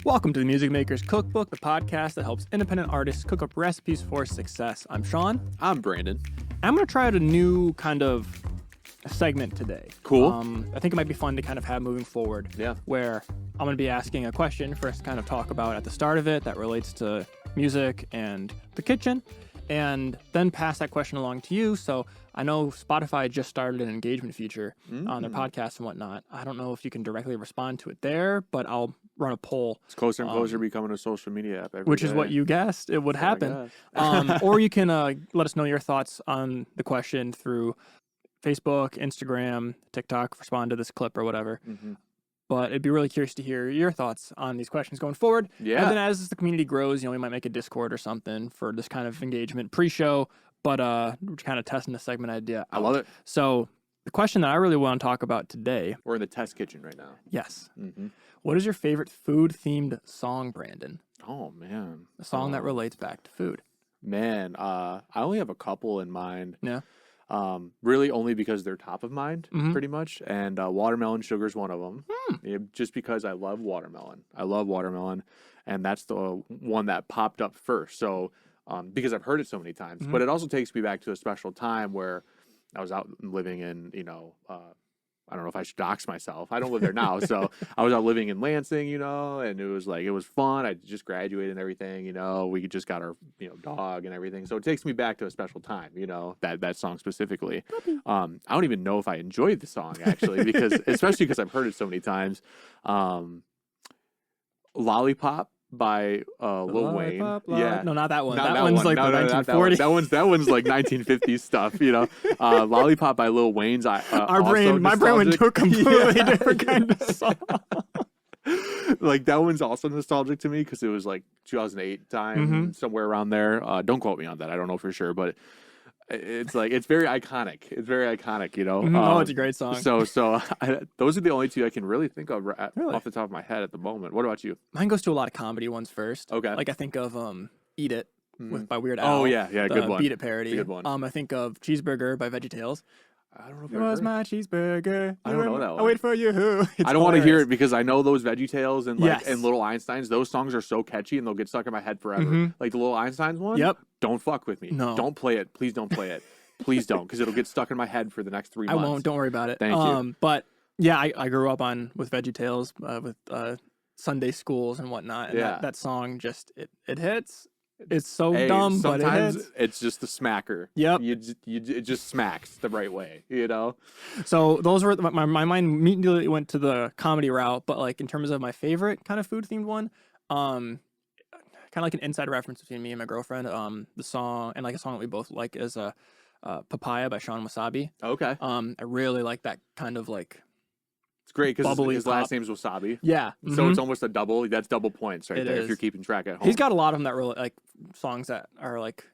Welcome to the Music Maker's Cookbook, the podcast that helps independent artists cook up recipes for success. I'm Sean. I'm Brandon. I'm going to try out a new kind of segment today. Cool. I think it might be fun to kind of have moving forward. Yeah. Where I'm going to be asking a question for us to kind of talk about at the start of it that relates to music and the kitchen, and then pass that question along to you. So I know Spotify just started an engagement feature on their podcast and whatnot. I don't know if you can directly respond to it there, but I'll run a poll. It's closer and closer becoming a social media app every Which day. is what you guessed it would happen. Or you can let us know your thoughts on the question through Facebook, Instagram, TikTok, respond to this clip or whatever. Mm-hmm. But it'd be really curious to hear your thoughts on these questions going forward. Yeah. And then as the community grows, we might make a Discord or something for this kind of engagement pre-show. But we're kind of testing the segment idea out. I love it. So the question that I really want to talk about today. We're in the test kitchen right now. Yes. Mm-hmm. What is your favorite food-themed song, Brandon? Oh, man. A song that relates back to food. Man, I only have a couple in mind. Yeah. Really only because they're top of mind, pretty much. And watermelon sugar is one of them. Just because I love watermelon. And that's the one that popped up first. So because I've heard it so many times. But it also takes me back to a special time where I was out living in, I don't know if I should dox myself. I don't live there now. So I was out living in Lansing, and it was fun. I just graduated and everything, we just got our, dog and everything. So it takes me back to a special time, that song specifically. I don't even know if I enjoyed the song actually, especially because I've heard it so many times. Lollipop by Lil Wayne. Yeah. No, not that one. Not that one's like the 1940s. That one's like 1950s stuff, Lollipop by Lil Wayne's. My brain went to a completely different kind of song. Like that one's also nostalgic to me because it was like 2008 time, somewhere around there. Don't quote me on that. I don't know for sure, but it's very iconic. It's a great song. So those are the only two I can really think of off the top of my head at the moment. What about you? Mine goes to a lot of comedy ones first. Okay. Like I think of Eat It by Weird Al. Oh yeah, good one. Beat It parody. Good one. I think of Cheeseburger by VeggieTales. I don't know if It was my cheeseburger. I don't know that one. I wait for you. I don't want to hear it because I know those VeggieTales and and Little Einsteins. Those songs are so catchy and they'll get stuck in my head forever. Like the Little Einsteins one. Yep. Don't fuck with me. No. Don't play it. Please don't play it. Please don't, because it'll get stuck in my head for the next 3 months. I won't. Don't worry about it. Thank you. But yeah, I grew up with VeggieTales with Sunday schools and whatnot. And that song just it hits. It's so dumb, but it hits. It's just the smacker. Yep. It just smacks the right way, So those were my mind immediately went to the comedy route, but like in terms of my favorite kind of food themed one, kind of like an inside reference between me and my girlfriend. The song and like a song that we both like is Papaya by Sean Wasabi. Okay. I really like that kind of like. It's great because his pop. last name's Wasabi. Yeah. So it's almost a double. That's double points right there is. if you're keeping track at home. He's got a lot of them that really like songs that are like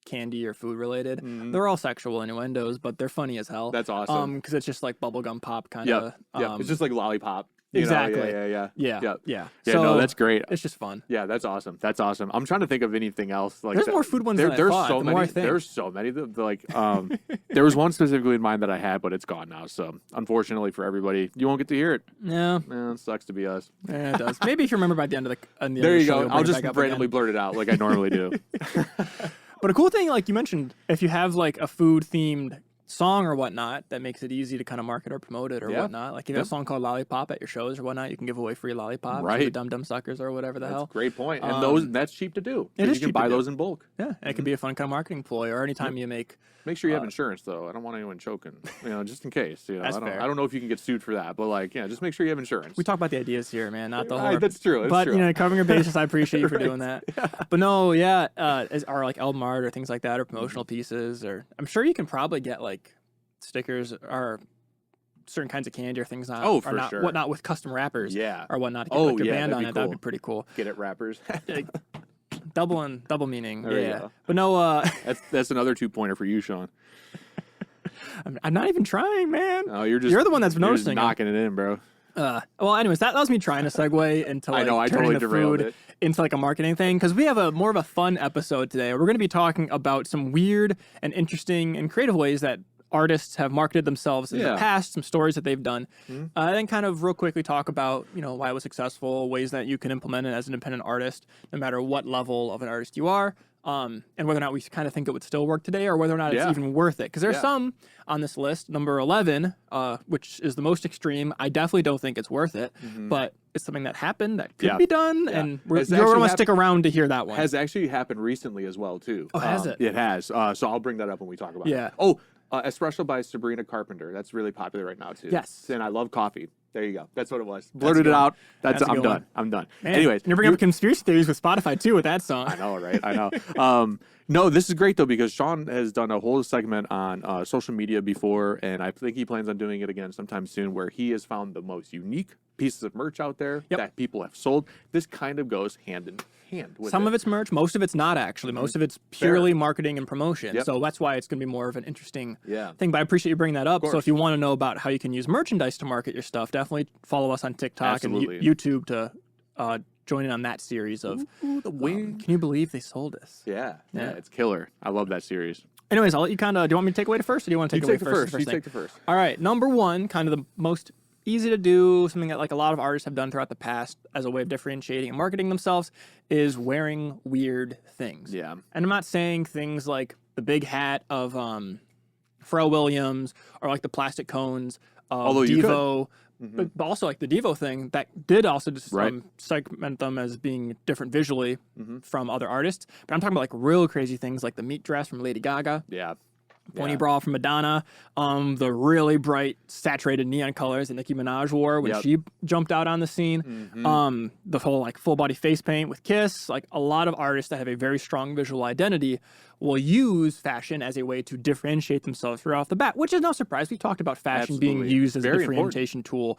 candy or food related. They're all sexual innuendos, but they're funny as hell. That's awesome. Because it's just like bubblegum pop kind of. Yeah. It's just like Lollipop. Exactly. Yeah. So No, that's great. It's just fun. Yeah, that's awesome. I'm trying to think of anything else. Like there's more food ones than I thought. So many. There's so many. There was one specifically in mind that I had, but it's gone now. So unfortunately for everybody, you won't get to hear it. Yeah. It sucks to be us. Yeah, it does. Maybe if you remember by the end of the there you go. I'll just randomly blurt it out like I normally do. But a cool thing, like you mentioned, if you have like a food themed song or whatnot, that makes it easy to kind of market or promote it or whatnot. Like if you have a song called Lollipop at your shows or whatnot, you can give away free lollipops to the dumb suckers or whatever the hell. That's a great point. And that's cheap to do. It is you can buy those in bulk. Yeah, and it can be a fun kind of marketing ploy, or anytime you make. Make sure you have insurance though. I don't want anyone choking. Just in case. That's fair. I don't know if you can get sued for that, but just make sure you have insurance. We talk about the ideas here, man, not the whole. That's true. But covering your bases, I appreciate you for doing that. Yeah. But no, are like album art or things like that, or promotional pieces, or I'm sure you can probably get like stickers or certain kinds of candy or things sure. whatnot with custom wrappers or whatnot to get like your band on it. Cool. That would be pretty cool. Get it wrappers. double meaning. There yeah. But no that's another 2-pointer for you, Sean. I'm not even trying, man. No, you're the one that's just knocking it in, bro. Well, anyways, that was me trying to segue into like I turning totally the derailed food it. into like a marketing thing, because we have more of a fun episode today. We're going to be talking about some weird and interesting and creative ways that artists have marketed themselves in the past, some stories that they've done, and then kind of real quickly talk about, why it was successful, ways that you can implement it as an independent artist, no matter what level of an artist you are, and whether or not we kind of think it would still work today or whether or not it's even worth it. Because there's some on this list, number 11, which is the most extreme. I definitely don't think it's worth it, but it's something that happened that could be done, and you're going to stick around to hear that one. Has actually happened recently as well, too. Oh, has it? It has. So I'll bring that up when we talk about it. Oh, Espresso by Sabrina Carpenter. That's really popular right now, too. Yes. And I love coffee. There you go. That's what it was. Blurted it out. I'm done. I'm done. Man, anyways. You're bringing up conspiracy theories with Spotify, too, with that song. I know, right? I know. No, this is great, though, because Sean has done a whole segment on social media before, and I think he plans on doing it again sometime soon, where he has found the most unique pieces of merch out there that people have sold. This kind of goes hand in hand with Some of it's merch, most of it's not actually. Most of it's purely marketing and promotion. So that's why it's going to be more of an interesting thing. But I appreciate you bringing that up. So if you want to know about how you can use merchandise to market your stuff, definitely follow us on TikTok and YouTube to join in on that series of the wing. Can you believe they sold us? Yeah, it's killer. I love that series. Anyways, I'll let you kind of. Do you want me to take away the first, or do you want to take away first? You take the first. All right, number one, kind of the most easy to do, something that like a lot of artists have done throughout the past as a way of differentiating and marketing themselves, is wearing weird things. Yeah. And I'm not saying things like the big hat of Pharrell Williams or like the plastic cones of Devo. But also like the Devo thing that did also just segment them as being different visually from other artists. But I'm talking about like real crazy things like the meat dress from Lady Gaga. Yeah. Pony bra from Madonna, the really bright saturated neon colors that Nicki Minaj wore when she jumped out on the scene, the whole like full body face paint with Kiss. Like a lot of artists that have a very strong visual identity will use fashion as a way to differentiate themselves right off the bat, which is no surprise. We've talked about fashion being used as a differentiation tool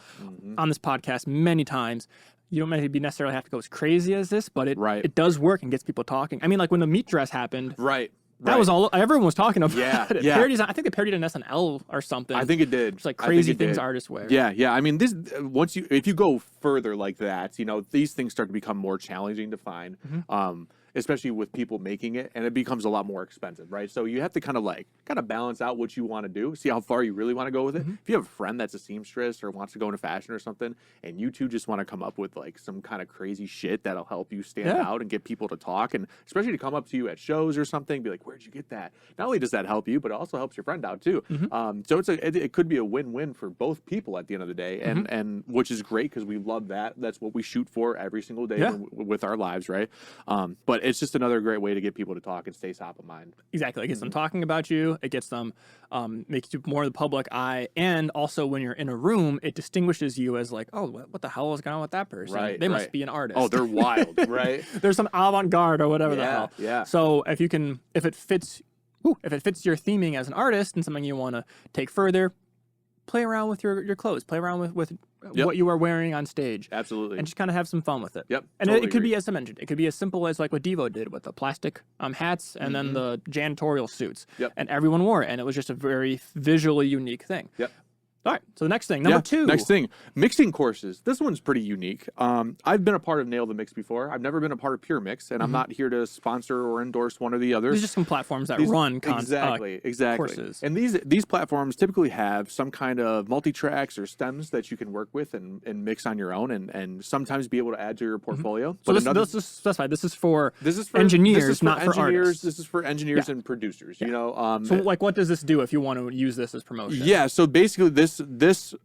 on this podcast many times. You don't maybe necessarily have to go as crazy as this, but it does work and gets people talking. I mean, like when the meat dress happened. That was all everyone was talking about. It. Parodies, I think they parodied an SNL or something. I think it did. It's like crazy things artists wear. Yeah. I mean, this if you go further like that, these things start to become more challenging to find. Especially with people making it, and it becomes a lot more expensive, right? So you have to kind of balance out what you want to do, see how far you really want to go with it. If you have a friend that's a seamstress or wants to go into fashion or something, and you two just want to come up with like some kind of crazy shit that'll help you stand out and get people to talk, and especially to come up to you at shows or something, be like, "Where'd you get that?" Not only does that help you, but it also helps your friend out too. So it could be a win-win for both people at the end of the day, and which is great because we love that. That's what we shoot for every single day with our lives, right? But it's just another great way to get people to talk and stay top of mind. Exactly. It gets them talking about you. It gets them, makes you more in the public eye. And also when you're in a room, it distinguishes you as like, oh, what the hell is going on with that person? They must be an artist. Oh, they're wild, right? There's some avant-garde or whatever the hell. Yeah. So if it fits your theming as an artist and something you want to take further, play around with your clothes. Play around with what you are wearing on stage. Absolutely. And just kind of have some fun with it. Yep. And it could be, as I mentioned, it could be as simple as like what Devo did with the plastic hats and then the janitorial suits. Yep. And everyone wore it. And it was just a very visually unique thing. Yep. All right, so the next thing, number 2. Next thing, mixing courses. This one's pretty unique. I've been a part of Nail the Mix before. I've never been a part of Pure Mix, and I'm not here to sponsor or endorse one or the other. There's just some platforms that run exactly courses. And these platforms typically have some kind of multi-tracks or stems that you can work with and mix on your own, and sometimes be able to add to your portfolio. So let's just specify, this is for engineers, not for artists. This is for engineers and producers. So like, what does this do if you want to use this as promotion? Yeah. So basically, this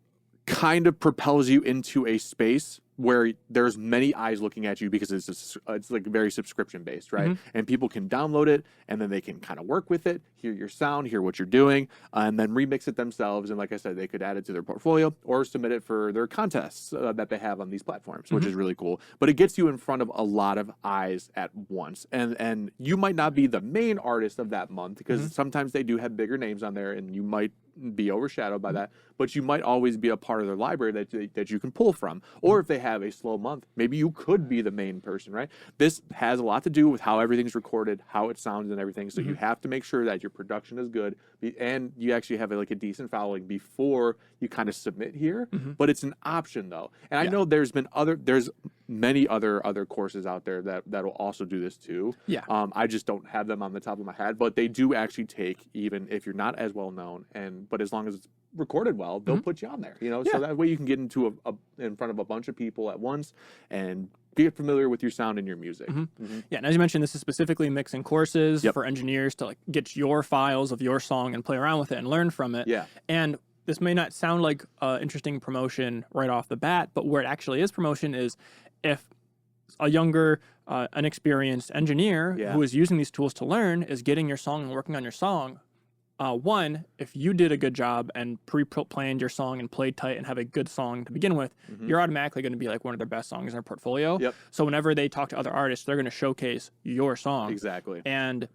kind of propels you into a space where there's many eyes looking at you because it's like very subscription based, right? And people can download it and then they can kind of work with it, hear your sound, hear what you're doing, and then remix it themselves. And like I said, they could add it to their portfolio or submit it for their contests that they have on these platforms, which is really cool. But it gets you in front of a lot of eyes at once. And you might not be the main artist of that month because sometimes they do have bigger names on there and you might be overshadowed by that, but you might always be a part of their library that you can pull from. Or if they have a slow month, maybe you could be the main person, right? This has a lot to do with how everything's recorded, how it sounds and everything. So you have to make sure that your production is good and you actually have like a decent following before you kind of submit here. But it's an option though. And I know there's many other courses out there that'll also do this too. Yeah. I just don't have them on the top of my head, but they do actually take, even if you're not as well known, but as long as it's recorded well, they'll put you on there. You know, so that way you can get into in front of a bunch of people at once and get familiar with your sound and your music. Yeah, and as you mentioned, this is specifically mixing courses for engineers to like get your files of your song and play around with it and learn from it. Yeah. And this may not sound like interesting promotion right off the bat, but where it actually is promotion is if a younger, inexperienced engineer who is using these tools to learn is getting your song and working on your song. One, if you did a good job and pre-planned your song and played tight and have a good song to begin with, you're automatically going to be like one of their best songs in their portfolio. So whenever they talk to other artists, they're going to showcase your song. Exactly. And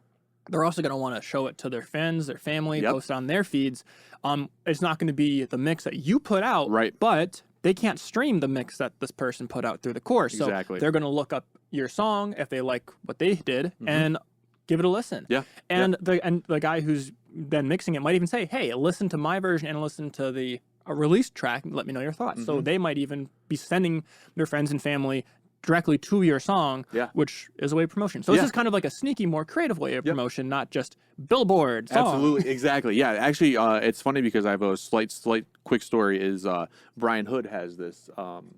they're also going to want to show it to their friends, their family, post it on their feeds. It's not going to be the mix that you put out, but they can't stream the mix that this person put out through the course. So they're going to look up your song if they like what they did and give it a listen. And the guy who's then mixing it might even say, hey, listen to my version and listen to the released track and let me know your thoughts. So they might even be sending their friends and family directly to your song, which is a way of promotion. So this is kind of like a sneaky, more creative way of promotion, not just billboard song. Absolutely, exactly. Yeah, actually, it's funny because I have a slight quick story is Brian Hood has this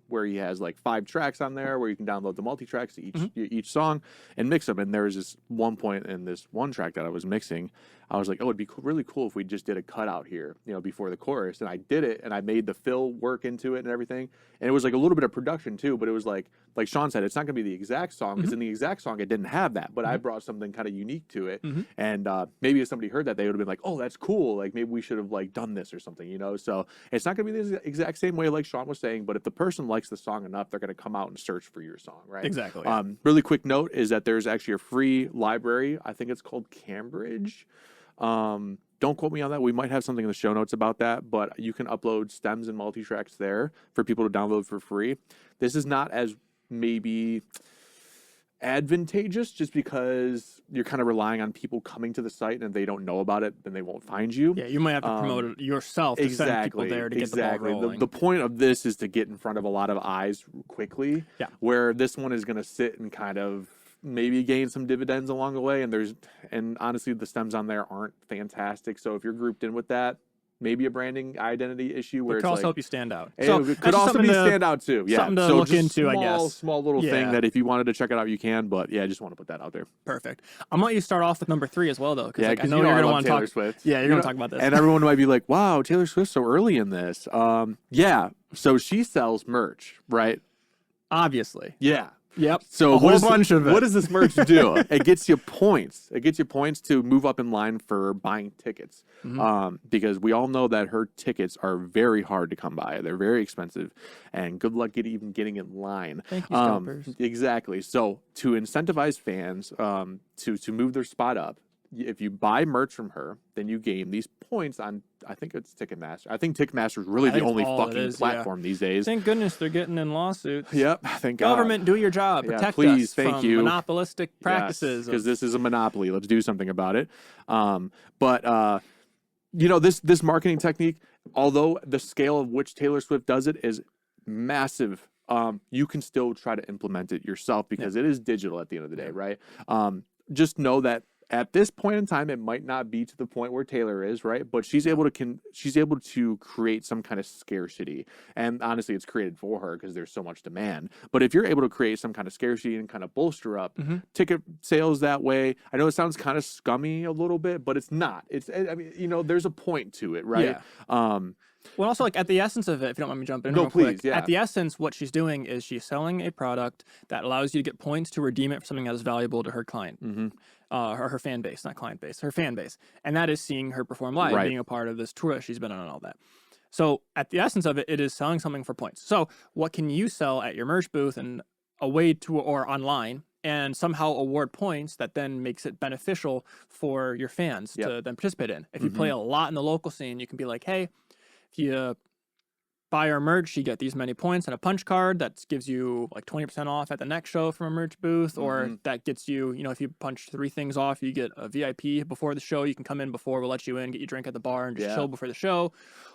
where he has like 5 tracks on there where you can download the multi-tracks to each song and mix them. And there was this one point in this one track that I was mixing, I was like, oh, it'd be really cool if we just did a cutout here, you know, before the chorus. And I did it, and I made the fill work into it and everything. And it was like a little bit of production too, but it was like Sean said, it's not going to be the exact song because in the exact song it didn't have that, but I brought something kind of unique to it. And maybe if somebody heard that, they would have been like, oh, that's cool. Like maybe we should have like done this or something, you know? So it's not going to be the exact same way like Sean was saying, but if the person likes the song enough, they're going to come out and search for your song, right? Exactly. Really quick note is that there's actually a free library. I think it's called Cambridge. Don't quote me on that. We might have something in the show notes about that, but you can upload stems and multi-tracks there for people to download for free. This is not as maybe advantageous just because you're kind of relying on people coming to the site, and if they don't know about it, then they won't find you. Yeah, you might have to promote it yourself to send people there to get the ball rolling. The point of this is to get in front of a lot of eyes quickly, where this one is going to sit and kind of maybe gain some dividends along the way. And honestly, the stems on there aren't fantastic. So if you're grouped in with that, maybe a branding identity issue where it could also help you stand out. So it could also be stand out too. Yeah, something to look into, I guess. Small little thing that if you wanted to check it out, you can. But yeah, I just want to put that out there. Perfect. I'm gonna let you start off with number 3 as well, though, because I know you're going to want to talk Swift. Yeah, you're going to talk about this. And everyone might be like, "Wow, Taylor Swift's so early in this." Yeah. So she sells merch, right? Obviously. Yeah. Yep. So a whole bunch of it. What does this merch do? It gets you points. It gets you points to move up in line for buying tickets. Because we all know that her tickets are very hard to come by. They're very expensive, and good luck even getting in line. Thank you, scalpers. Exactly. So to incentivize fans to move their spot up, if you buy merch from her, then you gain these points on, I think it's Ticketmaster. I think Ticketmaster is really the only fucking platform these days. Thank goodness they're getting in lawsuits. Yep, thank God. Government, do your job. Protect please, us thank from you. monopolistic practices. Because this is a monopoly. Let's do something about it. But you know, this marketing technique, although the scale of which Taylor Swift does it is massive, you can still try to implement it yourself because it is digital at the end of the day, right? Just know that at this point in time, it might not be to the point where Taylor is, right? But she's able to create some kind of scarcity, and honestly, it's created for her because there's so much demand. But if you're able to create some kind of scarcity and kind of bolster up ticket sales that way, I know it sounds kind of scummy a little bit, but it's not. I mean, you know, there's a point to it, right? Yeah. Well, also, like, at the essence of it, if you don't mind me jumping in real quick, at the essence, what she's doing is she's selling a product that allows you to get points to redeem it for something that is valuable to her client, or her fan base, not client base, her fan base. And that is seeing her perform live, being a part of this tour that she's been on and all that. So at the essence of it, it is selling something for points. So what can you sell at your merch booth and a way to, or online, and somehow award points that then makes it beneficial for your fans to then participate in? If you play a lot in the local scene, you can be like, hey, if you buy our merch, you get these many points and a punch card that gives you like 20% off at the next show from a merch booth, or that gets you, you know, if you punch 3 things off, you get a VIP before the show. You can come in before, we'll let you in, get you a drink at the bar and just chill before the show.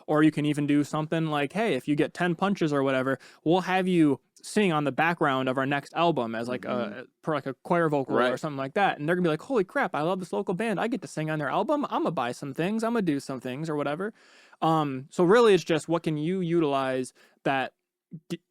Or you can even do something like, hey, if you get 10 punches or whatever, we'll have you sing on the background of our next album as like a choir vocal or something like that. And they're gonna be like, holy crap, I love this local band. I get to sing on their album. I'm gonna buy some things. I'm gonna do some things or whatever. So really it's just what can you utilize that,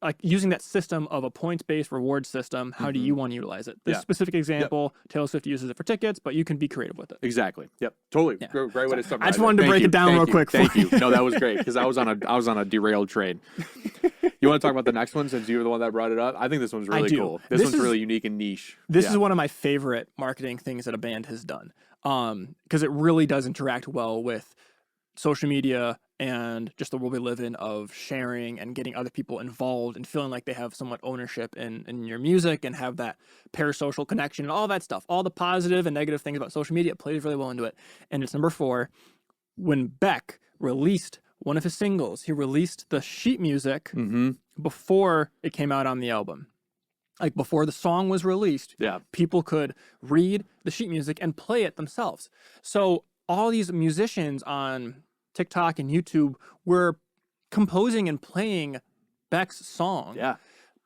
like using that system of a points-based reward system, how do you want to utilize it? This specific example, Taylor Swift uses it for tickets, but you can be creative with it. Exactly. Yep. Totally. Great way to summarize. I just wanted to break it down real quick. Thank you. No, that was great because I was on a derailed train. You want to talk about the next one since you were the one that brought it up? I think this one's really cool. This one's really unique and niche. This is one of my favorite marketing things that a band has done, because it really does interact well with social media and just the world we live in of sharing and getting other people involved and feeling like they have somewhat ownership in your music and have that parasocial connection and all that stuff. All the positive and negative things about social media plays really well into it. And it's number 4. When Beck released one of his singles, he released the sheet music before it came out on the album. Like before the song was released, people could read the sheet music and play it themselves. So all these musicians on TikTok and YouTube were composing and playing Beck's song. Yeah.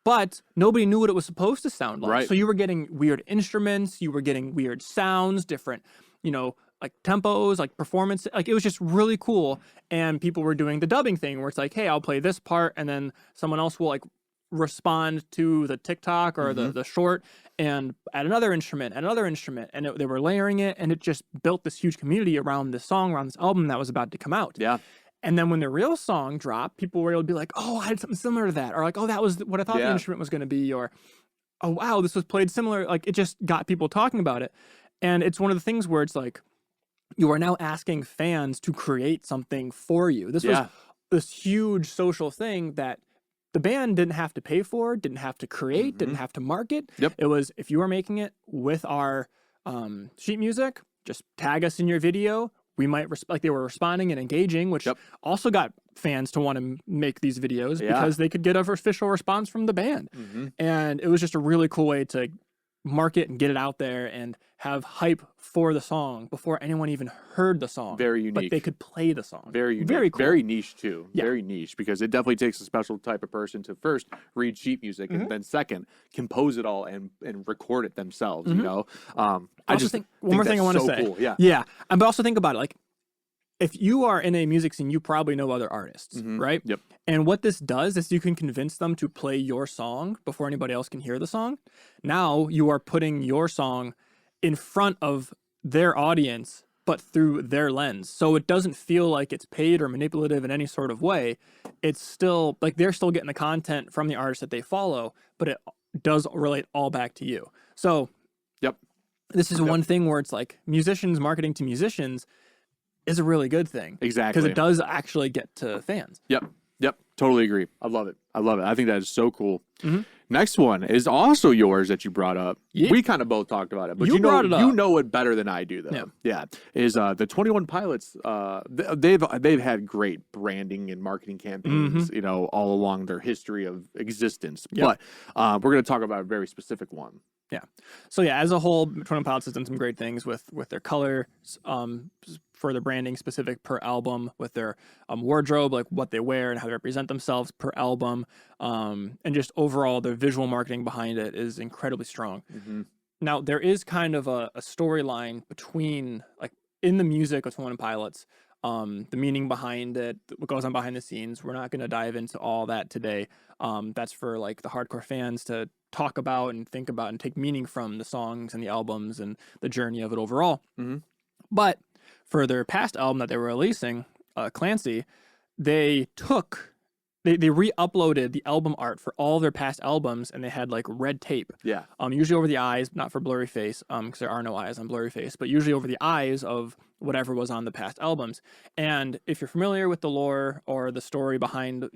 But nobody knew what it was supposed to sound like. Right. So you were getting weird instruments, you were getting weird sounds, different, like tempos, like performance. Like it was just really cool. And people were doing the dubbing thing where it's like, hey, I'll play this part and then someone else will like respond to the TikTok or the short and add another instrument. And they were layering it, and it just built this huge community around this song, around this album that was about to come out. Yeah. And then when the real song dropped, people were able to be like, oh, I had something similar to that. Or like, oh, that was what I thought the instrument was going to be. Or, oh, wow, this was played similar. Like it just got people talking about it. And it's one of the things where it's like, you are now asking fans to create something for you. This was this huge social thing that the band didn't have to pay for, didn't have to create, didn't have to market. It was, if you are making it with our sheet music, just tag us in your video. We might, like they were responding and engaging, which also got fans to want to make these videos because they could get an official response from the band. And it was just a really cool way to market and get it out there and have hype for the song before anyone even heard the song. Very unique. But they could play the song. Very unique. Very cool. Very niche too. Yeah. Very niche because it definitely takes a special type of person to first read sheet music and then second compose it all and record it themselves, you know? I just think one more thing I want to say. Cool. Yeah. Yeah. But also think about it. Like if you are in a music scene, you probably know other artists, right? Yep. And what this does is you can convince them to play your song before anybody else can hear the song. Now you are putting your song in front of their audience, but through their lens. So it doesn't feel like it's paid or manipulative in any sort of way. It's still like they're still getting the content from the artist that they follow, but it does relate all back to you. So this is one thing where it's like musicians marketing to musicians is a really good thing. Exactly. Because it does actually get to fans. Yep. Totally agree. I love it. I think that is so cool. Next one is also yours that you brought up. Yeah. We kind of both talked about it, but you know it better than I do, though. Yeah. Is the 21 Pilots? They've had great branding and marketing campaigns, all along their history of existence. But we're going to talk about a very specific one. Yeah. So as a whole, 21 Pilots has done some great things with their colors, for their branding specific per album, with their wardrobe, like what they wear and how they represent themselves per album, and just overall their visual marketing behind it is incredibly strong. Now there is kind of a storyline between, like in the music of 21 Pilots, the meaning behind it, what goes on behind the scenes. We're not going to dive into all that today. That's for like the hardcore fans to talk about and think about and take meaning from the songs and the albums and the journey of it overall. But for their past album that they were releasing, Clancy, they re-uploaded the album art for all their past albums, and they had like red tape. Yeah. Usually over the eyes, not for blurry face, because there are no eyes on blurry face, but usually over the eyes of whatever was on the past albums. And if you're familiar with the lore or the story behind,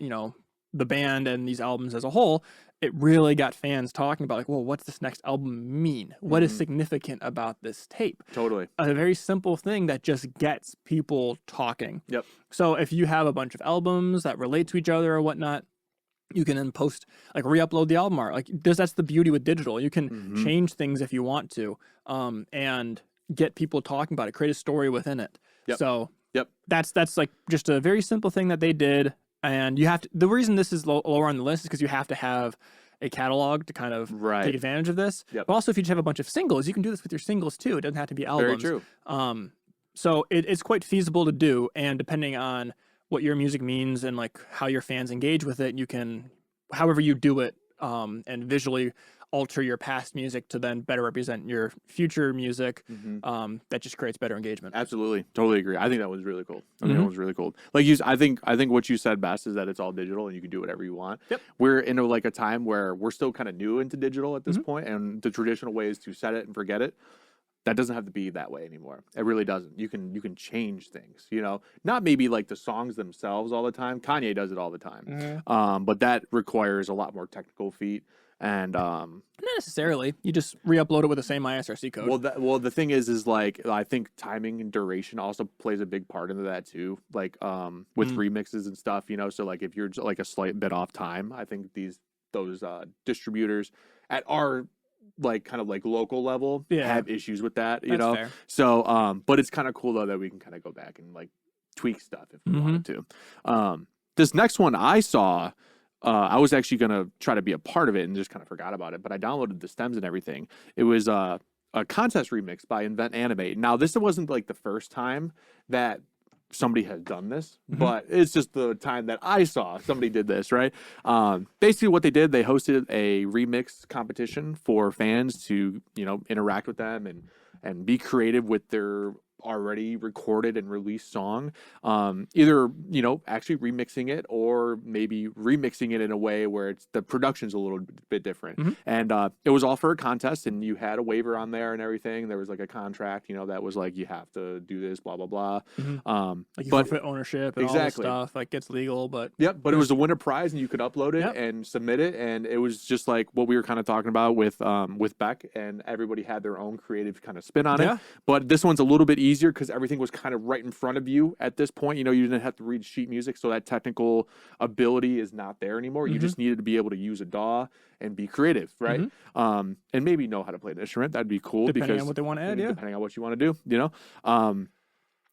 the band and these albums as a whole, it really got fans talking about like, well, what's this next album mean? What is significant about this tape? Totally. A very simple thing that just gets people talking. Yep. So if you have a bunch of albums that relate to each other or whatnot, you can then post, like re-upload the album art. Like that's the beauty with digital. You can change things if you want to, and get people talking about it, create a story within it. Yep. So that's like just a very simple thing that they did. And you have to, the reason this is lower on the list is because you have to have a catalog to kind of take advantage of this. Yep. But also, if you just have a bunch of singles, you can do this with your singles too. It doesn't have to be albums. Very true. So it's quite feasible to do, and depending on what your music means and like how your fans engage with it, you can, however you do it, and visually alter your past music to then better represent your future music. That just creates better engagement. Absolutely, totally agree. I think that was really cool. I think that was really cool. Like I think what you said best is that it's all digital and you can do whatever you want. Yep. We're in a time where we're still kind of new into digital at this point, and the traditional way is to set it and forget it. That doesn't have to be that way anymore. It really doesn't. You can change things, you know, not maybe like the songs themselves all the time. Kanye does it all the time. But that requires a lot more technical feat. And not necessarily. You just re-upload it with the same ISRC code. Well, the thing is like I think timing and duration also plays a big part into that too. Like with remixes and stuff, you know. So like if you're like a slight bit off time, I think those distributors at our like kind of like local level have issues with that, you know. Fair. So but it's kind of cool though that we can kind of go back and like tweak stuff if we wanted to. This next one I saw. I was actually going to try to be a part of it and just kind of forgot about it, but I downloaded the stems and everything. It was a contest remix by Invent Animate. Now, this wasn't like the first time that somebody has done this, but it's just the time that I saw somebody did this, right? Basically what they did, they hosted a remix competition for fans to, you know, interact with them and be creative with their already recorded and released song, either, you know, actually remixing it or maybe remixing it in a way where the production's a little bit different. And it was all for a contest, and you had a waiver on there and everything. There was like a contract, you know, that was like, you have to do this, blah, blah, blah. Like you forfeit ownership and all this stuff, like it's legal, but but it was a winner prize and you could upload it and submit it. And it was just like what we were kind of talking about with Beck, and everybody had their own creative kind of spin on it. But this one's a little bit easier because everything was kind of right in front of you at this point. You know, you didn't have to read sheet music, so that technical ability is not there anymore. You just needed to be able to use a DAW and be creative, right? And maybe know how to play an instrument. That'd be cool, depending on what they want to add, depending on what you want to do, you know.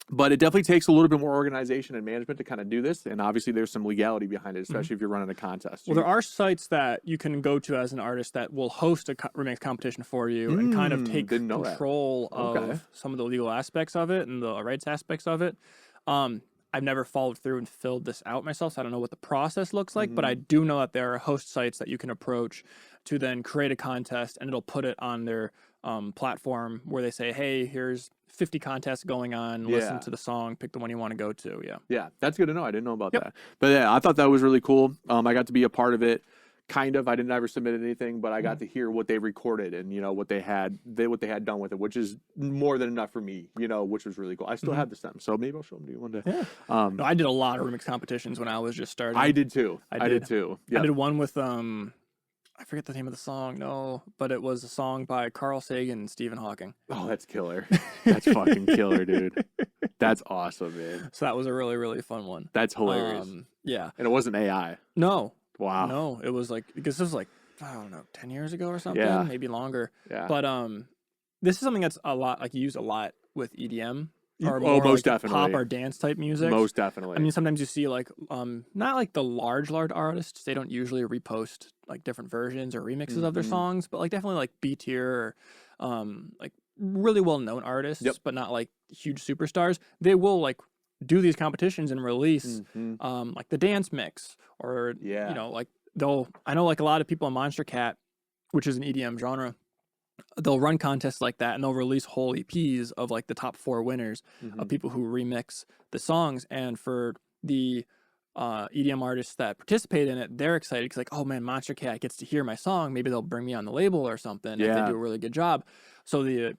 But it definitely takes a little bit more organization and management to kind of do this. And obviously there's some legality behind it, especially if you're running a contest. Well, there are sites that you can go to as an artist that will host a remix competition for you and kind of take control of some of the legal aspects of it and the rights aspects of it. I've never followed through and filled this out myself, so I don't know what the process looks like, but I do know that there are host sites that you can approach to then create a contest, and it'll put it on their platform where they say, hey, here's 50 contests going on, listen to the song, pick the one you want to go to. Yeah, that's good to know. I didn't know about that. But yeah, I thought that was really cool. I got to be a part of it. Kind of. I didn't ever submit anything, but I got to hear what they recorded and, you know, what they had done with it, which is more than enough for me, you know, which was really cool. I still have the stems, so maybe I'll show them to you one day. No, I did a lot of remix competitions when I was just starting. I did too. I did too. I did one with I forget the name of the song, but it was a song by Carl Sagan and Stephen Hawking. Oh, that's killer. That's fucking killer, dude. That's awesome, man. So that was a really, really fun one. That's hilarious. Yeah. And it wasn't AI. No. Wow. No, it was like, because this was like, I don't know, 10 years ago or something, maybe longer. Yeah. But this is something that's a lot, like, used a lot with EDM. Or more most like definitely. Pop or dance type music. Most definitely. I mean, sometimes you see like, not like the large artists. They don't usually repost like different versions or remixes of their songs, but like definitely like B tier or like really well known artists, but not like huge superstars. They will like do these competitions and release like the dance mix or you know, like I know like a lot of people in Monster Cat, which is an EDM genre. They'll run contests like that and they'll release whole EPs of like the top 4 winners of people who remix the songs. And for the EDM artists that participate in it, they're excited because like, oh man, Monster Cat gets to hear my song. Maybe they'll bring me on the label or something if they do a really good job. So the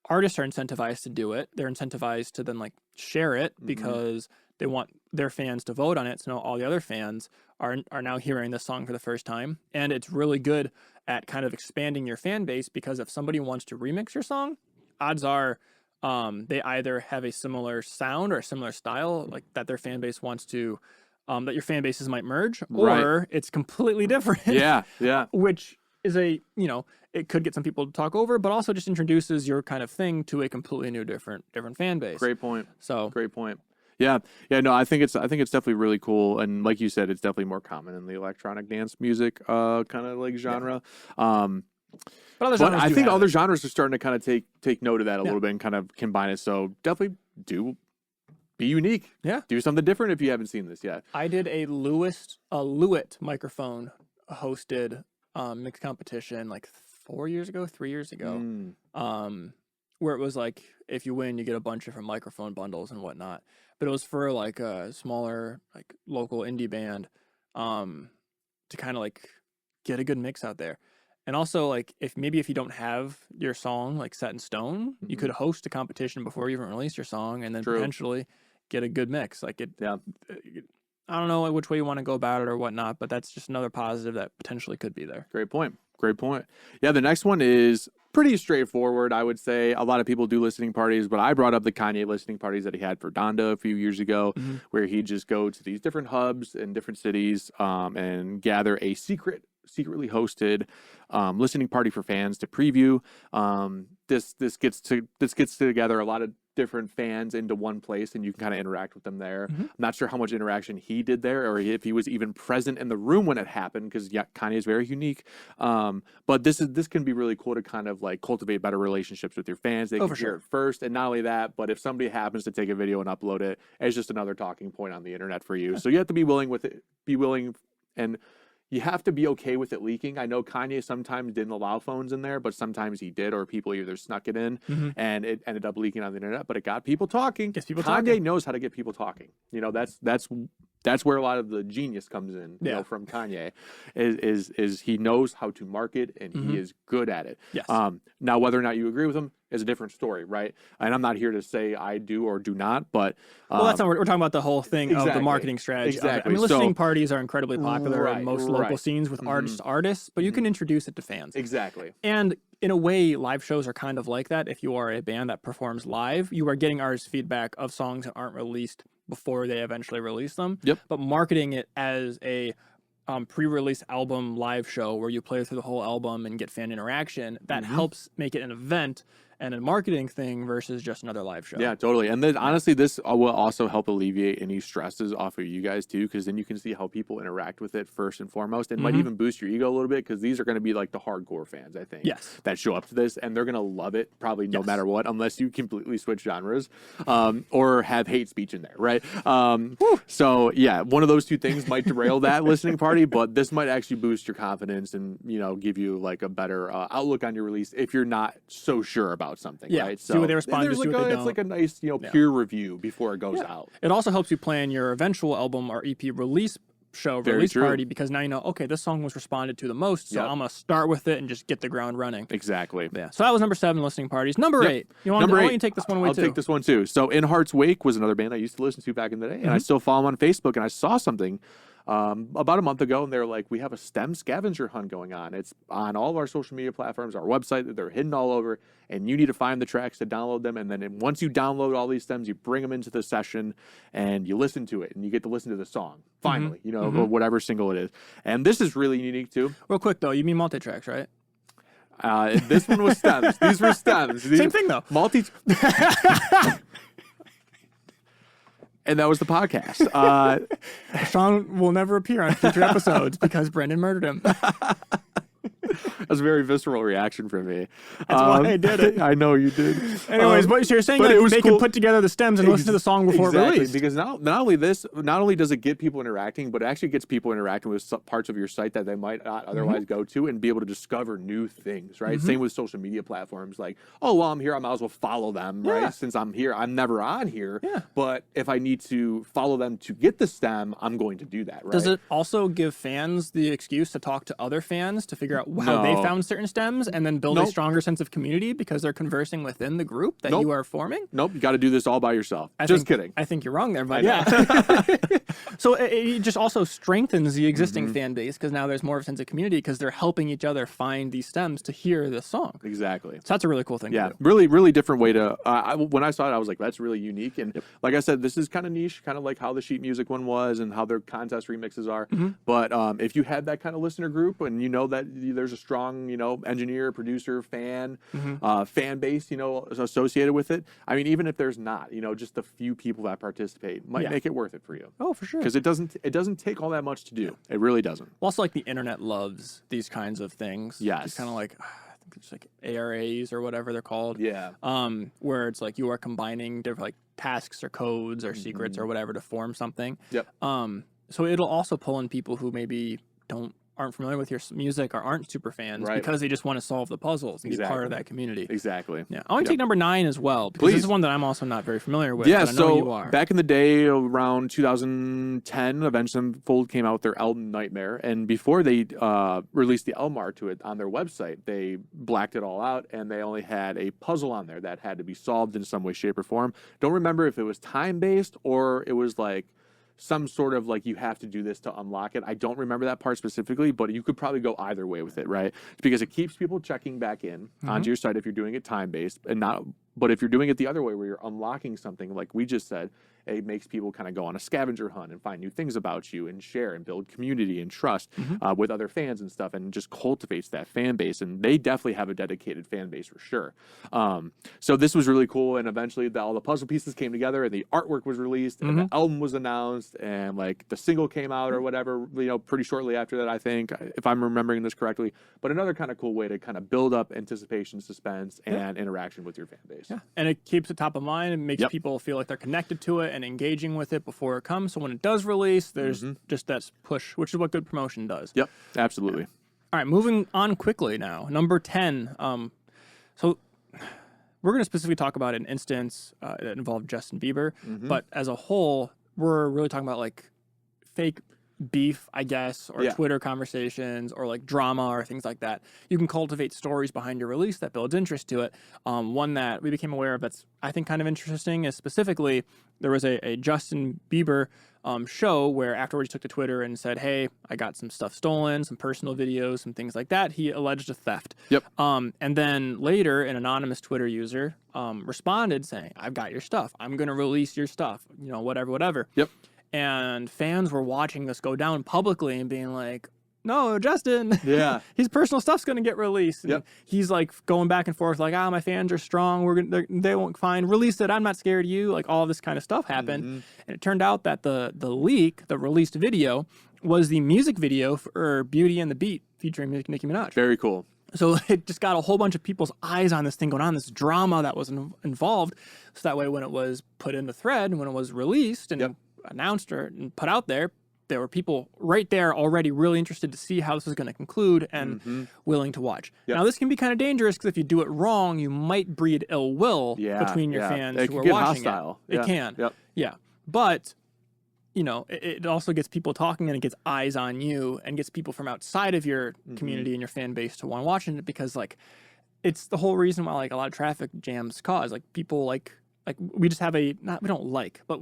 artists are incentivized to do it. They're incentivized to then like share it because they want their fans to vote on it. So all the other fans are now hearing this song for the first time. And it's really good at kind of expanding your fan base because if somebody wants to remix your song, odds are they either have a similar sound or a similar style, like that their fan base wants to, that your fan bases might merge, or it's completely different. Yeah. Which is you know, it could get some people to talk over, but also just introduces your kind of thing to a completely new, different fan base. Great point. So great point. Yeah. No, I think it's definitely really cool, and like you said, it's definitely more common in the electronic dance music kind of like genre. But I think other genres are starting to kind of take note of that a little bit and kind of combine it. So definitely be unique. Yeah. Do something different if you haven't seen this yet. I did a Lewitt microphone hosted mixed competition like 3 years ago. Where it was like, if you win, you get a bunch of different microphone bundles and whatnot. But it was for like a smaller, like local indie band, to kind of like get a good mix out there. And also, like, if you don't have your song like set in stone, you could host a competition before you even release your song, and then potentially get a good mix. Like I don't know which way you want to go about it or whatnot, but that's just another positive that potentially could be there. Great point. Yeah, the next one is pretty straightforward, I would say. A lot of people do listening parties, but I brought up the Kanye listening parties that he had for Donda a few years ago, where he'd just go to these different hubs in different cities and gather a secretly hosted listening party for fans to preview. This gets together a lot of different fans into one place, and you can kind of interact with them there. I'm not sure how much interaction he did there, or if he was even present in the room when it happened, because Kanye is very unique. But this can be really cool to kind of like cultivate better relationships with your fans. They can hear it first, and not only that, but if somebody happens to take a video and upload it, it's just another talking point on the internet for you. So you have to be willing, and you have to be okay with it leaking. I know Kanye sometimes didn't allow phones in there, but sometimes he did, or people either snuck it in and it ended up leaking on the internet, but it got people talking. Kanye knows how to get people talking. You know, that's where a lot of the genius comes in, you know, from Kanye, is he knows how to market, and he is good at it. Yes. Now, whether or not you agree with him is a different story, right? And I'm not here to say I do or do not, but that's not, we're talking about the whole thing of the marketing strategy. Exactly. I mean, listening parties are incredibly popular in most local scenes with artists, but you can introduce it to fans. Exactly. And in a way, live shows are kind of like that. If you are a band that performs live, you are getting artist feedback of songs that aren't released before they eventually release them. Yep. But marketing it as a pre-release album live show where you play through the whole album and get fan interaction, that helps make it an event and a marketing thing versus just another live show. Yeah, totally. And then honestly, this will also help alleviate any stresses off of you guys too, because then you can see how people interact with it first and foremost. It might even boost your ego a little bit, because these are going to be like the hardcore fans, I think, that show up to this, and they're going to love it probably no matter what, unless you completely switch genres or have hate speech in there, right? So yeah, one of those two things might derail that listening party, but this might actually boost your confidence and, you know, give you like a better outlook on your release if you're not so sure about something, right? So see what they respond to, see what they don't. It's like a nice, you know, peer review before it goes out. It also helps you plan your eventual album or EP release party, because now you know, okay, this song was responded to the most, so I'm gonna start with it and just get the ground running. Exactly. Yeah. So that was number 7, listening parties. Number 8. I want you to take this one away too. I'll take this one too. So In Heart's Wake was another band I used to listen to back in the day, and I still follow them on Facebook, and I saw something about a month ago, and they're like, we have a STEM scavenger hunt going on. It's on all of our social media platforms, our website, they're hidden all over, and you need to find the tracks to download them. And then once you download all these stems, you bring them into the session and you listen to it, and you get to listen to the song finally, you know, or whatever single it is. And this is really unique too. Real quick though, you mean multi-tracks, right? This one was stems. These were stems. Same thing though. And that was the podcast. Sean will never appear on future episodes because Brendan murdered him. That was a very visceral reaction from me. That's why I did it. I know you did. Anyways, so you're saying that they can put together the stems and listen to the song before it released. Because not only does it get people interacting, but it actually gets people interacting with parts of your site that they might not otherwise go to, and be able to discover new things, right? Same with social media platforms. Like, oh, well, I'm here, I might as well follow them, right? Since I'm here, I'm never on here. Yeah. But if I need to follow them to get the stem, I'm going to do that, right? Does it also give fans the excuse to talk to other fans to figure out how they found certain stems, and then build a stronger sense of community because they're conversing within the group that you are forming? Nope, you got to do this all by yourself. Just kidding. I think you're wrong there, but So it just also strengthens the existing fan base, because now there's more of a sense of community because they're helping each other find these stems to hear the song. Exactly. So that's a really cool thing to do. Really, really different way to, when I saw it, I was like, that's really unique. And like I said, this is kind of niche, kind of like how the sheet music one was and how their contest remixes are. But if you had that kind of listener group, and you know that there's there's a strong, engineer, producer, fan base, associated with it. I mean, even if there's not, just the few people that participate might make it worth it for you. Oh, for sure. Because it doesn't take all that much to do. It really doesn't. Also, like the internet loves these kinds of things. Yes. It's kind of like, I think it's like ARAs or whatever they're called. Yeah. Where it's like you are combining different like tasks or codes or secrets or whatever to form something. Yep. So it'll also pull in people who maybe aren't familiar with your music or aren't super fans because they just want to solve the puzzles and be part of that community. Exactly. Yeah. I want to take number 9 as well, because this is one that I'm also not very familiar with. Yeah, but I know you are. Back in the day, around 2010, Avenged Sevenfold came out with their album Nightmare, and before they released the album art to it on their website, they blacked it all out, and they only had a puzzle on there that had to be solved in some way, shape, or form. Don't remember if it was time-based or it was like some sort of like you have to do this to unlock it. I don't remember that part specifically, but you could probably go either way with it, right? Because it keeps people checking back in onto your site if you're doing it time-based and not. But if you're doing it the other way where you're unlocking something like we just said, it makes people kind of go on a scavenger hunt and find new things about you and share and build community and trust with other fans and stuff, and just cultivates that fan base. And they definitely have a dedicated fan base for sure. So this was really cool. And eventually all the puzzle pieces came together and the artwork was released and the album was announced and like the single came out or whatever, pretty shortly after that, I think, if I'm remembering this correctly. But another kind of cool way to kind of build up anticipation, suspense, and interaction with your fan base. Yeah. And it keeps it top of mind and makes people feel like they're connected to it and engaging with it before it comes. So when it does release, there's just that push, which is what good promotion does. Yep, absolutely. All right, moving on quickly now. Number 10. So we're going to specifically talk about an instance that involved Justin Bieber, but as a whole, we're really talking about like fake beef, I guess, or Twitter conversations or like drama or things like that. You can cultivate stories behind your release that builds interest to it. One that we became aware of that's, I think, kind of interesting is specifically there was a Justin Bieber show where afterwards he took to Twitter and said, hey, I got some stuff stolen, some personal videos, some things like that. He alleged a theft. Yep. And then later an anonymous Twitter user responded saying, I've got your stuff. I'm going to release your stuff, whatever. Yep. And fans were watching this go down publicly and being like, no, Justin, yeah, his personal stuff's going to get released. And he's like going back and forth like, my fans are strong. They won't release it. I'm not scared of you. Like all this kind of stuff happened. And it turned out that the leak, the released video, was the music video for Beauty and the Beat featuring Nicki Minaj. Very cool. So it just got a whole bunch of people's eyes on this thing going on, this drama that was involved. So that way when it was put in the thread, when it was released and announced and put out there were people right there already really interested to see how this is going to conclude and willing to watch. Now, this can be kind of dangerous because if you do it wrong, you might breed ill will between your fans who are watching hostile. it. It can. Yeah. But, it also gets people talking and it gets eyes on you and gets people from outside of your community and your fan base to want to watch it because, like, it's the whole reason why, like, a lot of traffic jams cause. Like, people, like we just have we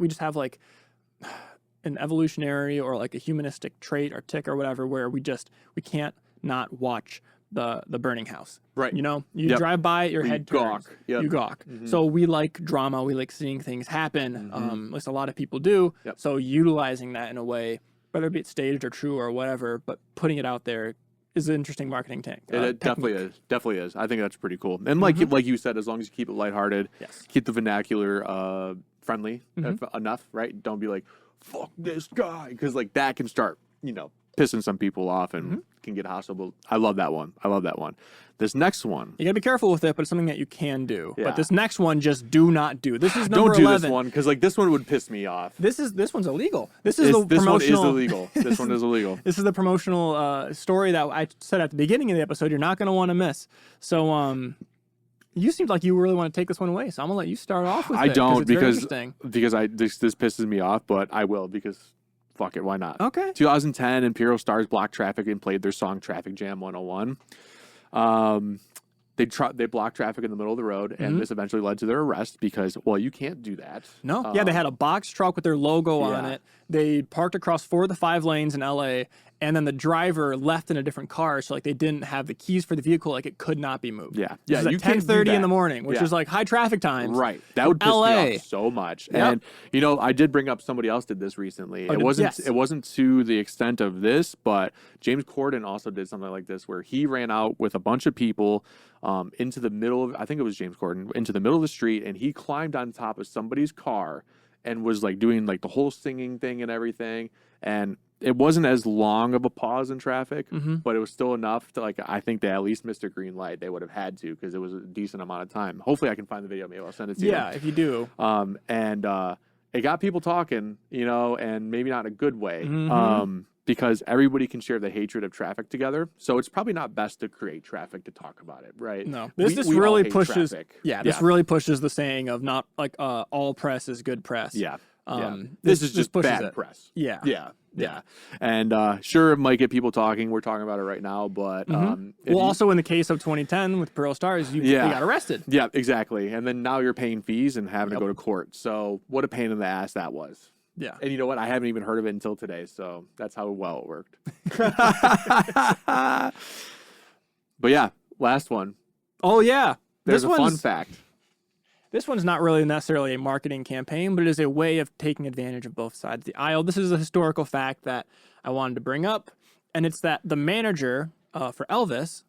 just have, like, an evolutionary or like a humanistic trait or tick or whatever where we can't not watch the burning house. Right. You drive by it, your head turns. You gawk. So we like drama. We like seeing things happen. At least a lot of people do. So utilizing that in a way, whether it be staged or true or whatever, but putting it out there is an interesting marketing tank. It definitely is. I think that's pretty cool. And like you said, as long as you keep it lighthearted, keep the vernacular friendly enough, right? Don't be like, fuck this guy, because like that can start, pissing some people off and can get hostile. But I love that one. This next one, you gotta be careful with it, but it's something that you can do. But this next one, just do not do. This is number Don't do 11. this one because like this one would piss me off. This one's illegal. This one is illegal. This one is illegal. This is the promotional story that I said at the beginning of the episode. You're not gonna want to miss. So you seemed like you really want to take this one away, so I'm gonna let you start off with it. I don't because this pisses me off, but I will because fuck it, why not? Okay. 2010, Imperial Stars blocked traffic and played their song Traffic Jam 101. they blocked traffic in the middle of the road, and this eventually led to their arrest because, well, you can't do that. No, yeah, they had a box truck with their logo on Yeah. it. They parked across 4 of the 5 lanes in LA, and then the driver left in a different car, so like they didn't have the keys for the vehicle, like it could not be moved. Yeah. This is you at can't do 10:30 in that. the morning, which Yeah. is like high traffic times. Right. That would piss LA. me off so much. Yep. And you know, I did bring up somebody else did this recently. It wasn't yes. it wasn't to the extent of this, but James Corden also did something like this where he ran out with a bunch of people into the middle of, I think it was James Corden, into the middle of the street, and he climbed on top of somebody's car and was like doing like the whole singing thing and everything. And it wasn't as long of a pause in traffic, but it was still enough to, like, I think they at least missed a green light. They would have had to, because it was a decent amount of time. Hopefully I can find the video. Maybe I'll send it to you. Yeah, if you do. It got people talking, you know, and maybe not in a good way, because everybody can share the hatred of traffic together. So it's probably not best to create traffic to talk about it, right? No, We this all really hate pushes. traffic. Yeah, this really pushes the saying of not like all press is good press. Yeah. This is just pushes bad it. press. Yeah. Yeah. And sure, it might get people talking. We're talking about it right now, but Also in the case of 2010 with Pearl Stars, they got arrested. Yeah, exactly. And then now you're paying fees and having to go to court. So what a pain in the ass that was. Yeah. And you know what? I haven't even heard of it until today. So that's how well it worked. But yeah, last one. Oh yeah. There's a fun fact. This one's not really necessarily a marketing campaign, but it is a way of taking advantage of both sides of the aisle. This is a historical fact that I wanted to bring up, and it's that the manager for Elvis,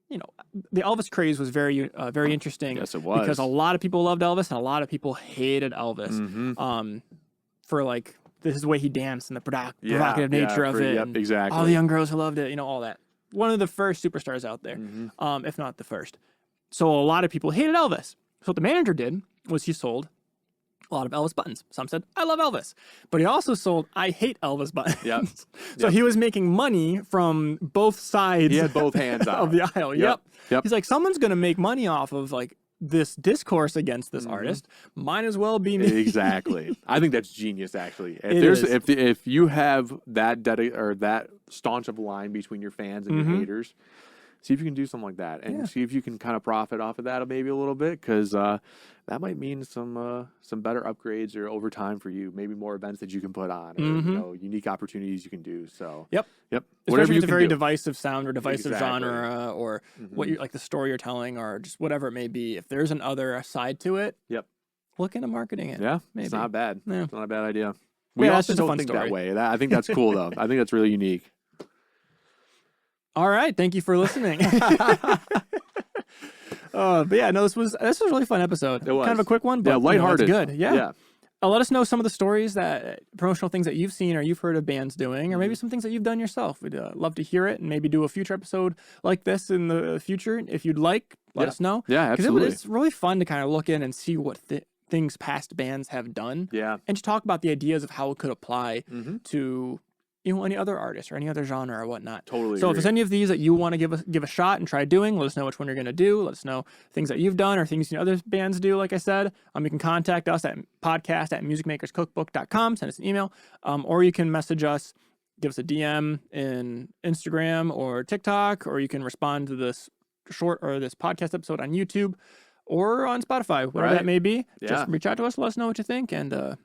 you know, the Elvis craze was very interesting. Yes, it was. Because a lot of people loved Elvis and a lot of people hated Elvis. For like, this is the way he danced and the provocative nature of it. Yep, and exactly. all the young girls who loved it, you know, all that. One of the first superstars out there, if not the first. So a lot of people hated Elvis. So what the manager did was he sold a lot of Elvis buttons. Some said, I love Elvis. But he also sold, I hate Elvis buttons. Yep. So he was making money from both sides. He had both hands out. Of the aisle. Yep. He's like, someone's going to make money off of like this discourse against this artist. Might as well be me. Exactly. I think that's genius, actually. If you have that that staunch of a line between your fans and your haters, see if you can do something like that, and see if you can kind of profit off of that maybe a little bit, because that might mean some better upgrades or overtime for you, maybe more events that you can put on, or you know, unique opportunities you can do. So Yep. Whatever Especially if it's a very do. divisive sound or divisive Exactly. genre, or what you like the story you're telling, or just whatever it may be. If there's another side to it, look into marketing it. Yeah, maybe. it's not bad. Yeah. It's not a bad idea. We that's also just a don't fun think story. that way. I think that's cool though. I think that's really unique. All right, thank you for listening. But yeah, no, this was a really fun episode. It was kind of a quick one, but lighthearted. You know, it's good. Yeah. Let us know some of the stories promotional things that you've seen or you've heard of bands doing, or maybe some things that you've done yourself. We'd love to hear it, and maybe do a future episode like this in the future. If you'd like, let us know. Yeah, absolutely. Because it's really fun to kind of look in and see what things past bands have done. Yeah. And just talk about the ideas of how it could apply to, you know, any other artist or any other genre or whatnot. Totally. So if there's any of these that you want to give a shot and try doing, let us know which one you're going to do. Let us know things that you've done or things you know other bands do. Like I said, you can contact us at podcast@musicmakerscookbook.com. Send us an email, or you can message us, give us a DM in Instagram or TikTok, or you can respond to this this podcast episode on YouTube or on Spotify, whatever that may be. Just reach out to us, let us know what you think, and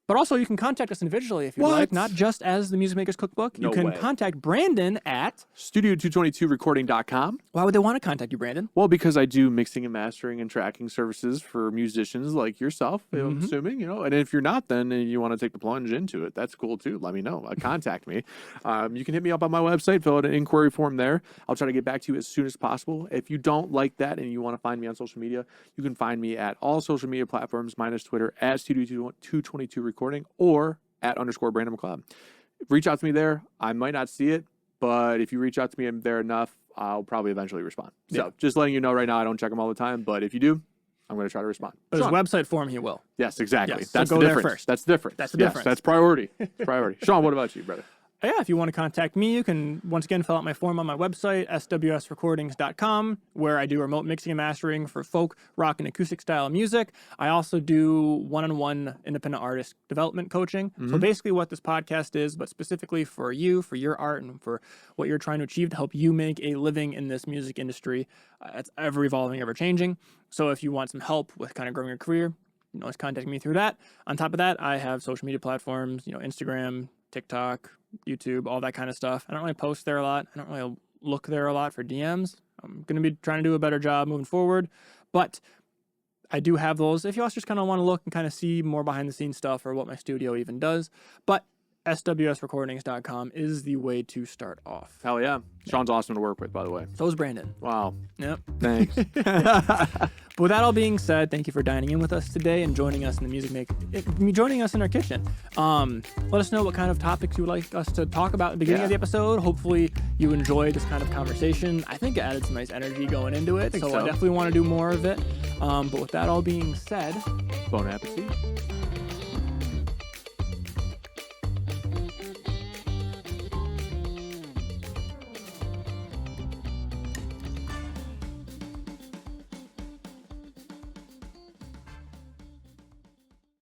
But also, you can contact us individually if you like, not just as the Music Makers Cookbook. You can contact Brandon at Studio222recording.com. Why would they want to contact you, Brandon? Well, because I do mixing and mastering and tracking services for musicians like yourself, I'm assuming, you know. And if you're not, then and you want to take the plunge into it, that's cool too. Let me know. Contact me. You can hit me up on my website, fill out an inquiry form there. I'll try to get back to you as soon as possible. If you don't like that and you want to find me on social media, you can find me at all social media platforms minus Twitter at Studio222recording or at _Brandon McLeod. Reach out to me there. I might not see it, but if you reach out to me there enough, I'll probably eventually respond. So just letting you know right now, I don't check them all the time, but if you do, I'm going to try to respond. But his website form, he will. Yes, exactly. Yes, that's so the go there difference. first. That's different. That's the difference. That's priority. It's priority. Sean, what about you, brother? Yeah, if you want to contact me, you can once again fill out my form on my website, swsrecordings.com, where I do remote mixing and mastering for folk, rock, and acoustic style music. I also do one-on-one independent artist development coaching. So basically what this podcast is, but specifically for you, for your art, and for what you're trying to achieve to help you make a living in this music industry. It's ever evolving, ever changing. So if you want some help with kind of growing your career, you know, always contact me through that. On top of that, I have social media platforms, you know, Instagram, TikTok, YouTube, all that kind of stuff. I don't really post there a lot. I don't really look there a lot for DMs. I'm going to be trying to do a better job moving forward. But I do have those if you also just kind of want to look and kind of see more behind the scenes stuff or what my studio even does. But swsrecordings.com is the way to start off. Hell yeah. Sean's awesome to work with, by the way. So is Brandon. Wow. Yep. Thanks. But with that all being said, thank you for dining in with us today and joining us in joining us in our kitchen. Let us know what kind of topics you would like us to talk about at the beginning of the episode. Hopefully you enjoyed this kind of conversation. I think it added some nice energy going into it, so I definitely want to do more of it. But with that all being said, Bon appetit.